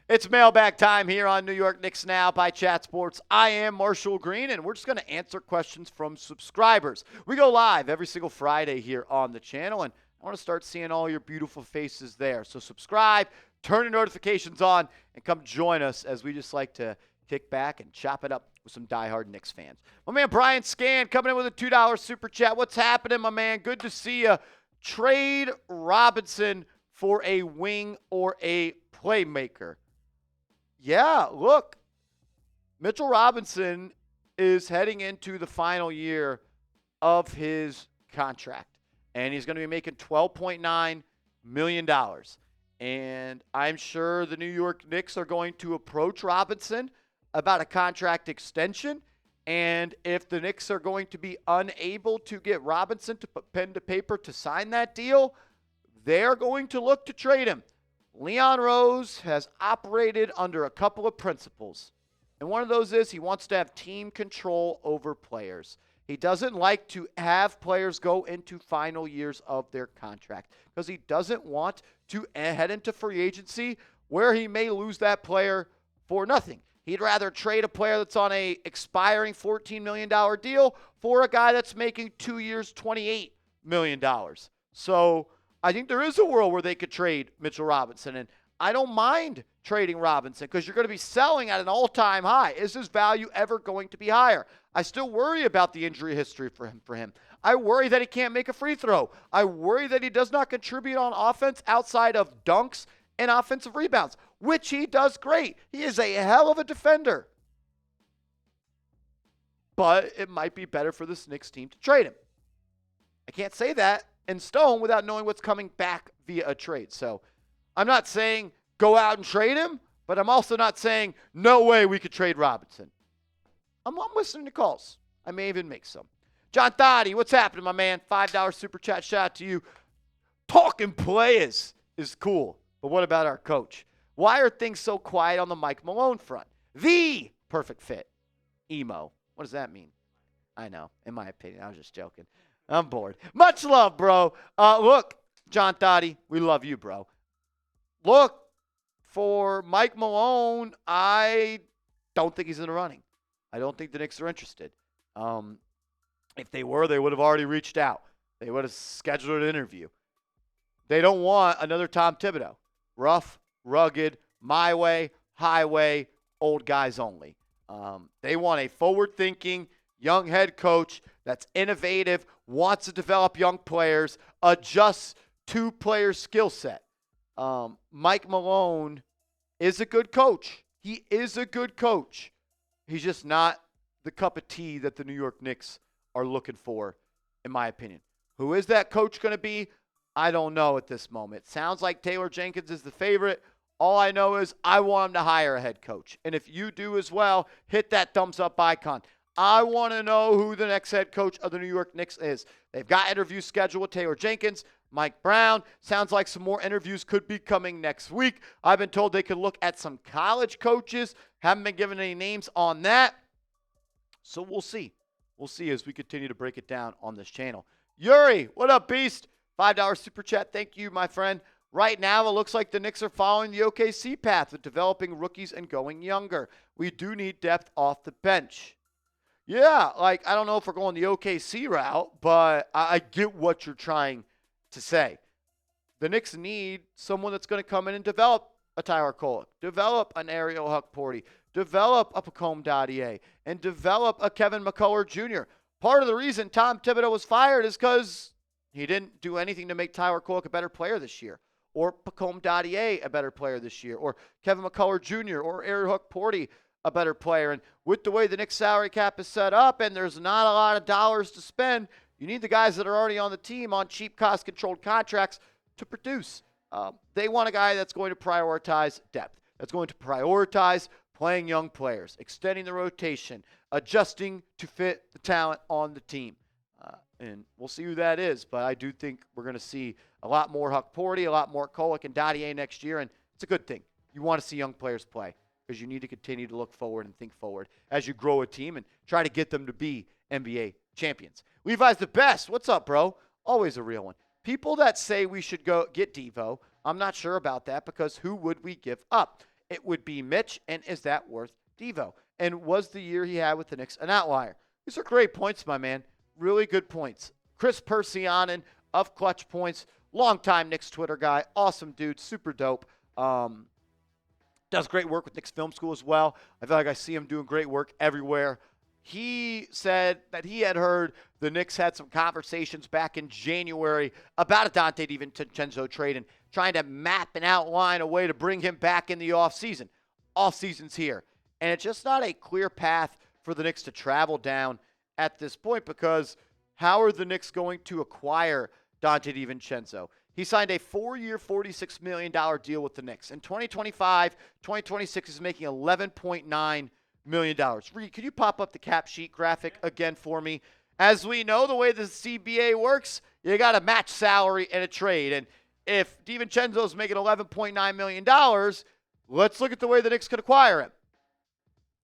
It's mailbag time here on New York Knicks Now by Chat Sports. I am Marshall Green, and we're just going to answer questions from subscribers. We go live every single Friday here on the channel, and I want to start seeing all your beautiful faces there. So subscribe, turn your notifications on, and come join us as we just like to kick back and chop it up with some diehard Knicks fans. My man Brian Scan coming in with a $2 super chat. What's happening, my man? Good to see you. Trade Robinson for a wing or a playmaker. Yeah, look, Mitchell Robinson is heading into the final year of his contract, and he's going to be making $12.9 million. And I'm sure the New York Knicks are going to approach Robinson about a contract extension. And if the Knicks are going to be unable to get Robinson to put pen to paper to sign that deal, they're going to look to trade him. Leon Rose has operated under a couple of principles. And one of those is he wants to have team control over players. He doesn't like to have players go into final years of their contract because he doesn't want to head into free agency where he may lose that player for nothing. He'd rather trade a player that's on a expiring $14 million deal for a guy that's making 2 years, $28 million. So I think there is a world where they could trade Mitchell Robinson, and I don't mind trading Robinson because you're going to be selling at an all-time high. Is his value ever going to be higher? I still worry about the injury history for him. I worry that he can't make a free throw. I worry that he does not contribute on offense outside of dunks and offensive rebounds, which he does great. He is a hell of a defender. But it might be better for this Knicks team to trade him. I can't say that in stone without knowing what's coming back via a trade. So I'm not saying go out and trade him, but I'm also not saying no way we could trade Robinson. I'm listening to calls. I may even make some. John Thotty, what's happening, my man? $5 super chat. Shout out to you. Talking players is cool, but what about our coach? Why are things so quiet on the Mike Malone front? The perfect fit. Emo. What does that mean? I know. In my opinion. I was just joking. I'm bored. Much love, bro. Look, John Thotty, we love you, bro. Look, for Mike Malone, I don't think he's in the running. I don't think the Knicks are interested. If they were, they would have already reached out. They would have scheduled an interview. They don't want another Tom Thibodeau. Rough, rugged, my way, highway, old guys only. They want a forward-thinking, young head coach that's innovative, wants to develop young players, adjusts to players' skill set. Mike Malone is a good coach. He is a good coach. He's just not the cup of tea that the New York Knicks are looking for, in my opinion. Who is that coach going to be? I don't know at this moment. It sounds like Taylor Jenkins is the favorite. All I know is I want him to hire a head coach. And if you do as well, hit that thumbs up icon. I want to know who the next head coach of the New York Knicks is. They've got interviews scheduled with Taylor Jenkins, Mike Brown. Sounds like some more interviews could be coming next week. I've been told they could look at some college coaches. Haven't been given any names on that. So we'll see. We'll see as we continue to break it down on this channel. Yuri, what up, Beast? $5 super chat. Thank you, my friend. Right now, it looks like the Knicks are following the OKC path of developing rookies and going younger. We do need depth off the bench. Yeah, I don't know if we're going the OKC route, but I get what you're trying to say. The Knicks need someone that's going to come in and develop a Tyler Kolek, develop an Ariel Huckporty, develop a Pacome Dadier, and develop a Kevin McCullough Jr. Part of the reason Tom Thibodeau was fired is because he didn't do anything to make Tyler Kolek a better player this year, or Pacome Dadier a better player this year, or Kevin McCullough Jr., or Ariel Huckporty a better player. And with the way the Knicks salary cap is set up and there's not a lot of dollars to spend, you need the guys that are already on the team on cheap cost-controlled contracts to produce. They want a guy that's going to prioritize depth, that's going to prioritize playing young players, extending the rotation, adjusting to fit the talent on the team. And we'll see who that is, but I do think we're going to see a lot more Huckporty, a lot more Kolek and Dadier next year, and it's a good thing. You want to see young players play because you need to continue to look forward and think forward as you grow a team and try to get them to be NBA champions. Levi's the best. What's up, bro? Always a real one. People that say we should go get Devo, I'm not sure about that because who would we give up? it would be Mitch, and is that worth Devo? And was the year he had with the Knicks an outlier? These are great points, my man. Really good points. Chris Persianen of Clutch Points, longtime Knicks Twitter guy, awesome dude, super dope. Does great work with Knicks Film School as well. I feel like I see him doing great work everywhere. He said that he had heard the Knicks had some conversations back in January about a Donte DiVincenzo trade and trying to map and outline a way to bring him back in the offseason. Offseason's here. And it's just not a clear path for the Knicks to travel down at this point, because how are the Knicks going to acquire Donte DiVincenzo? He signed a 4-year, $46 million deal with the Knicks. In 2025, 2026 is making $11.9 million. Reed, could you pop up the cap sheet graphic again for me? As we know, the way the CBA works, you got to match salary in a trade. And if DiVincenzo is making $11.9 million, let's look at the way the Knicks could acquire him.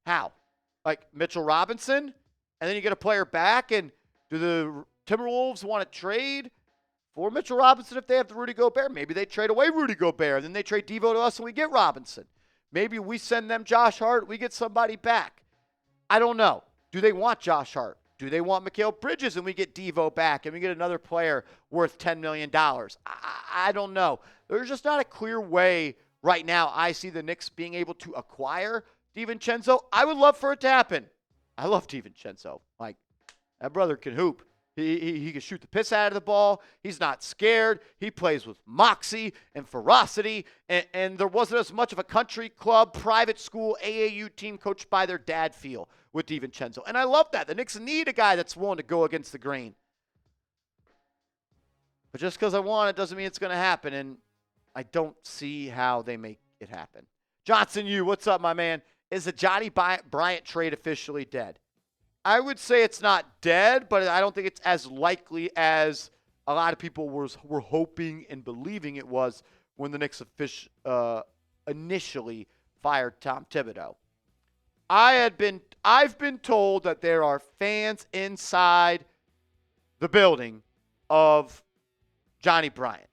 How? Like Mitchell Robinson, and then you get a player back, and do the Timberwolves want to trade for Mitchell Robinson if they have the Rudy Gobert? Maybe they trade away Rudy Gobert, and then they trade Devo to us and we get Robinson. Maybe we send them Josh Hart, we get somebody back. I don't know. Do they want Josh Hart? Do they want Mikal Bridges and we get Devo back and we get another player worth $10 million? I don't know. There's just not a clear way right now I see the Knicks being able to acquire DiVincenzo. I would love for it to happen. I love DiVincenzo. Like, that brother can hoop. He can shoot the piss out of the ball. He's not scared. He plays with moxie and ferocity. And there wasn't as much of a country club, private school, AAU team coached by their dad feel with DiVincenzo. And I love that. The Knicks need a guy that's willing to go against the grain. But just because I want it doesn't mean it's going to happen. And I don't see how they make it happen. Johnson, what's up, my man? Is the Johnnie Bryant trade officially dead? I would say it's not dead, but I don't think it's as likely as a lot of people were hoping and believing it was when the Knicks initially fired Tom Thibodeau. I've been told that there are fans inside the building of Johnnie Bryant.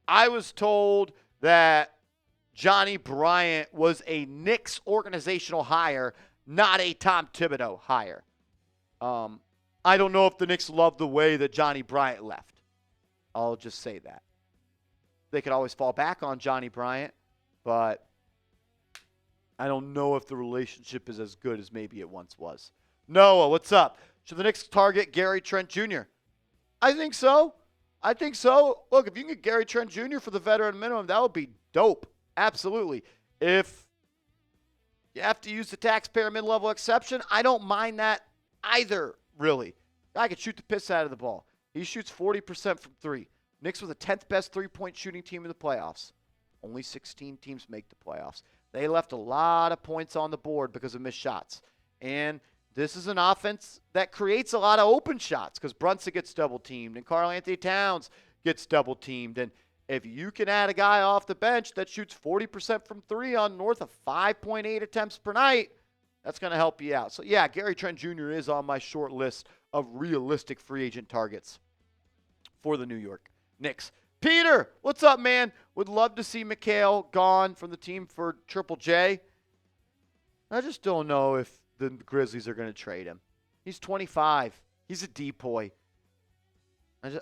I was told that Johnnie Bryant was a Knicks organizational hire, not a Tom Thibodeau hire. I don't know if the Knicks love the way that Johnnie Bryant left. I'll just say that. They could always fall back on Johnnie Bryant, but I don't know if the relationship is as good as maybe it once was. Noah, what's up? Should the Knicks target Gary Trent Jr.? I think so. Look, if you can get Gary Trent Jr. for the veteran minimum, that would be dope. Absolutely. If you have to use the taxpayer mid-level exception, I don't mind that either, really. Guy can shoot the piss out of the ball. He shoots 40% from three. Knicks were the 10th best three-point shooting team in the playoffs. Only 16 teams make the playoffs. They left a lot of points on the board because of missed shots. And this is an offense that creates a lot of open shots because Brunson gets double-teamed and Karl-Anthony Towns gets double-teamed. And if you can add a guy off the bench that shoots 40% from three on north of 5.8 attempts per night, that's going to help you out. So, yeah, Gary Trent Jr. is on my short list of realistic free agent targets for the New York Knicks. Peter, what's up, man? Would love to see Mikal gone from the team for Triple J. I just don't know if the Grizzlies are going to trade him. He's 25. He's a depoy.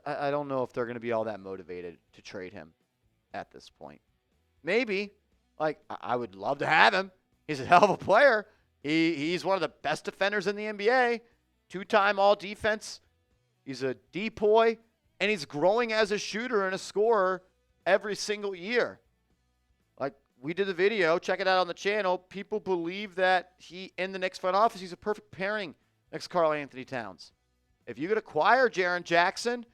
I don't know if they're going to be all that motivated to trade him at this point. Maybe. Like, I would love to have him. He's a hell of a player. He's one of the best defenders in the NBA. 2-time all-defense. He's a depoy. And he's growing as a shooter and a scorer every single year. Like, we did the video. Check it out on the channel. People believe that he, in the Knicks front office, he's a perfect pairing next to Karl-Anthony Towns. If you could acquire Jaren Jackson,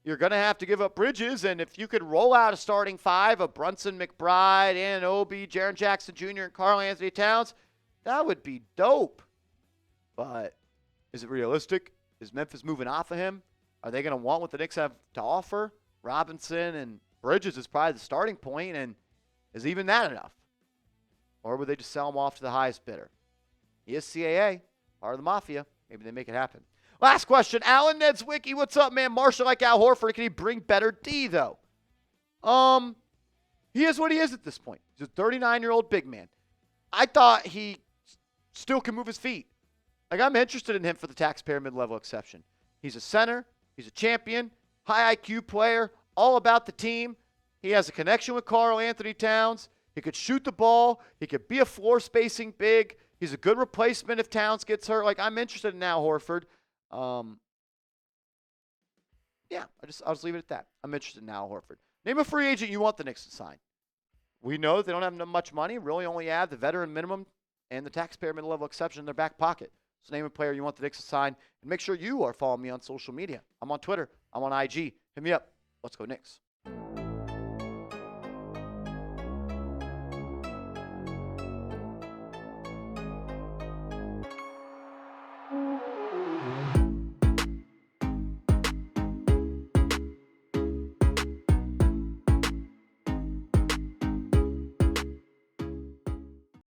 you're going to have to give up Bridges. And if you could roll out a starting five of Brunson, McBride, Anunoby, Jaren Jackson Jr., and Karl-Anthony Towns, that would be dope. But is it realistic? Is Memphis moving off of him? Are they going to want what the Knicks have to offer? Robinson and Bridges is probably the starting point, and is even that enough? Or would they just sell him off to the highest bidder? He is CAA, part of the Mafia. Maybe they make it happen. Last question. Alan Nedswicki, what's up, man? Marshall like Al Horford. Can he bring better D, though? He is what he is at this point. He's a 39-year-old big man. I thought he still can move his feet. Like, I'm interested in him for the taxpayer mid-level exception. He's a center. He's a champion, high IQ player, all about the team. He has a connection with Karl Anthony Towns. He could shoot the ball. He could be a floor spacing big. He's a good replacement if Towns gets hurt. Like, I'm interested in Al Horford. Yeah, I'll just leave it at that. I'm interested in Al Horford. Name a free agent you want the Knicks to sign. We know they don't have much money, really only have the veteran minimum and the taxpayer mid-level exception in their back pocket. So name a player you want the Knicks to sign, and make sure you are following me on social media. I'm on Twitter. I'm on IG. Hit me up. Let's go Knicks.